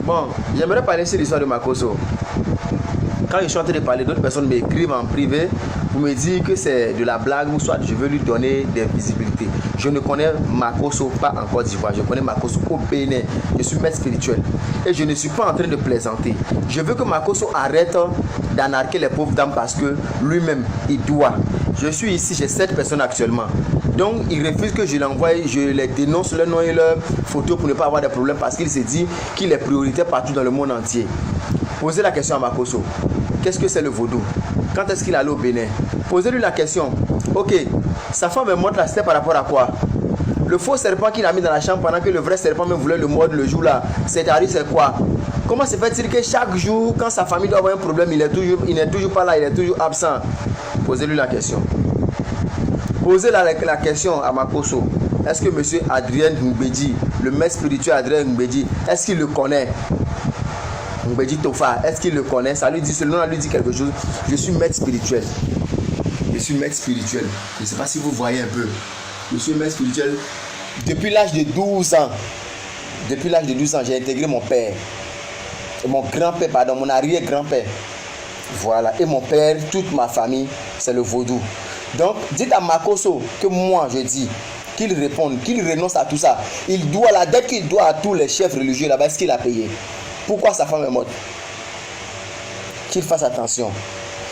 Bon, j'aimerais parler sur l'histoire de Makosso. Quand je suis en train de parler, d'autres personnes m'écrivent en privé pour me dire que c'est de la blague ou soit je veux lui donner des visibilités. Je ne connais Makosso pas en Côte d'Ivoire, je connais Makosso au Bénin. Je suis maître spirituel et je ne suis pas en train de plaisanter. Je veux que Makosso arrête d'anarquer les pauvres dames parce que lui-même, il doit. Je suis ici, j'ai 7 personnes actuellement. Donc, il refuse que je l'envoie, je les dénonce leur nom et leur photo pour ne pas avoir de problème parce qu'il se dit qu'il est prioritaire partout dans le monde entier. Posez la question à Makosso. Qu'est-ce que c'est le vaudou? Quand est-ce qu'il allait au Bénin? Posez-lui la question. Ok, sa femme me montre la c'était par rapport à quoi? Le faux serpent qu'il a mis dans la chambre pendant que le vrai serpent me voulait le mordre le jour là, c'est-à-dire c'est quoi? Comment se fait-il que chaque jour, quand sa famille doit avoir un problème, il n'est toujours pas là, il est toujours absent? Posez-lui la question. Posez la question à Makosso. Est-ce que monsieur Adrien Mbedi, le maître spirituel Adrien Mbedi, est-ce qu'il le connaît? Mbedi Tofa, est-ce qu'il le connaît? Ça lui dit, ce nom lui dit quelque chose. Je suis maître spirituel. Je suis maître spirituel. Je ne sais pas si vous voyez un peu. Je suis maître spirituel depuis l'âge de 12 ans. Depuis l'âge de 12 ans, j'ai intégré mon père. Et mon grand-père, pardon, mon arrière-grand-père. Voilà. Et mon père, toute ma famille, c'est le vaudou. Donc, dites à Makosso que moi, je dis, qu'il réponde, qu'il renonce à tout ça. Il doit la dette qu'il doit à tous les chefs religieux là-bas, est-ce qu'il a payé? Pourquoi sa femme est morte? Qu'il fasse attention.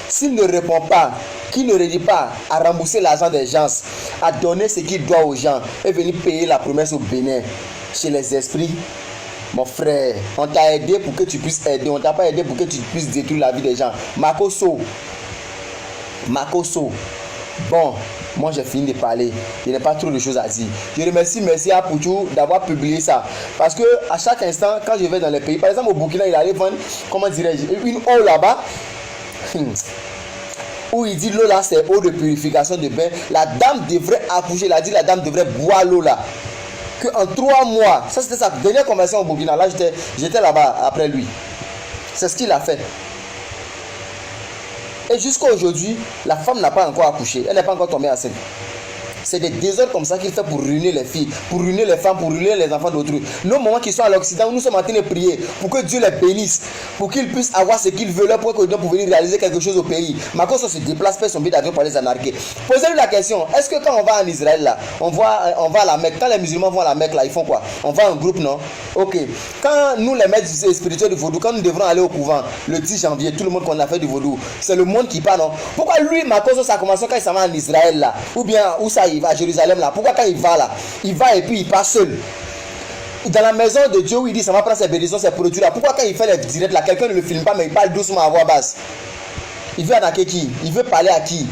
S'il ne répond pas, qu'il ne rédige pas à rembourser l'argent des gens, à donner ce qu'il doit aux gens et venir payer la promesse au Bénin, chez les esprits, mon frère, on t'a aidé pour que tu puisses aider, on t'a pas aidé pour que tu puisses détruire la vie des gens. Makosso, bon, moi j'ai fini de parler, il n'y a pas trop de choses à dire. Je remercie à Poutou d'avoir publié ça. Parce que à chaque instant, quand je vais dans les pays, par exemple au Burkina, il allait vendre, comment dirais-je, une eau là-bas, où il dit l'eau là c'est eau de purification de bain. La dame devrait accoucher, il a dit la dame devrait boire l'eau là. Qu'en 3 mois, ça c'était sa dernière conversion au Burkina, là j'étais là-bas après lui. C'est ce qu'il a fait. Et jusqu'à aujourd'hui, la femme n'a pas encore accouché. Elle n'est pas encore tombée enceinte. C'est des désordres comme ça qu'il fait pour ruiner les filles, pour ruiner les femmes, pour ruiner les enfants d'autrui. Nos moments qui sont à l'Occident, nous sommes en train de prier pour que Dieu les bénisse, pour qu'ils puissent avoir ce qu'ils veulent, pour venir réaliser quelque chose au pays. Makosso se déplace, fait son billet d'avion pour les anarquer. Posez-lui la question, est-ce que quand on va en Israël là, on va à la Mecque, quand les musulmans vont à la Mecque là, ils font quoi? On va en groupe, non? Ok. Quand nous les maîtres spirituels du vaudou, quand nous devrons aller au couvent le 10 janvier, tout le monde qu'on a fait du vaudou, c'est le monde qui part, non? Pourquoi lui, Makosso, ça commence quand il s'en va en Israël là, ou bien où ça il va à Jérusalem là? Pourquoi quand il va là, il va et puis il part seul? Dans la maison de Dieu où il dit ça va prendre ses bénédictions, ses produits là, pourquoi quand il fait les directs là, quelqu'un ne le filme pas mais il parle doucement à voix basse? Il veut attaquer qui? Il veut parler à qui?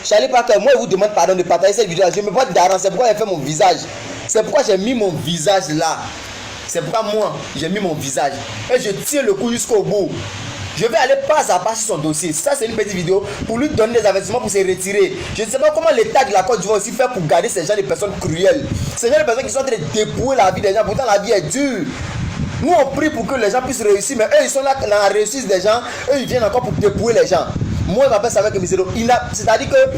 Charlie Parker, moi je vous demande pardon de partager cette vidéo. Je me vois d'arrêt, c'est pourquoi j'ai fait mon visage. C'est pourquoi j'ai mis mon visage là. C'est pourquoi moi j'ai mis mon visage. Et je tiens le coup jusqu'au bout. Je vais aller pas à pas sur son dossier. Ça, c'est une petite vidéo pour lui donner des avertissements pour se retirer. Je ne sais pas comment l'État de la Côte d'Ivoire aussi faire pour garder ces gens de personnes cruelles. Ces gens de personnes qui sont en train de dépouiller la vie des gens. Pourtant, la vie est dure. Nous, on prie pour que les gens puissent réussir. Mais eux, ils sont là dans la réussite des gens. Eux, ils viennent encore pour dépouiller les gens. Moi, je m'appelle ça avec Misero. C'est-à-dire que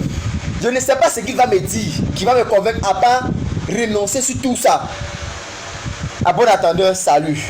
je ne sais pas ce qu'il va me dire, qui va me convaincre à pas renoncer sur tout ça. À bon attendeur, salut.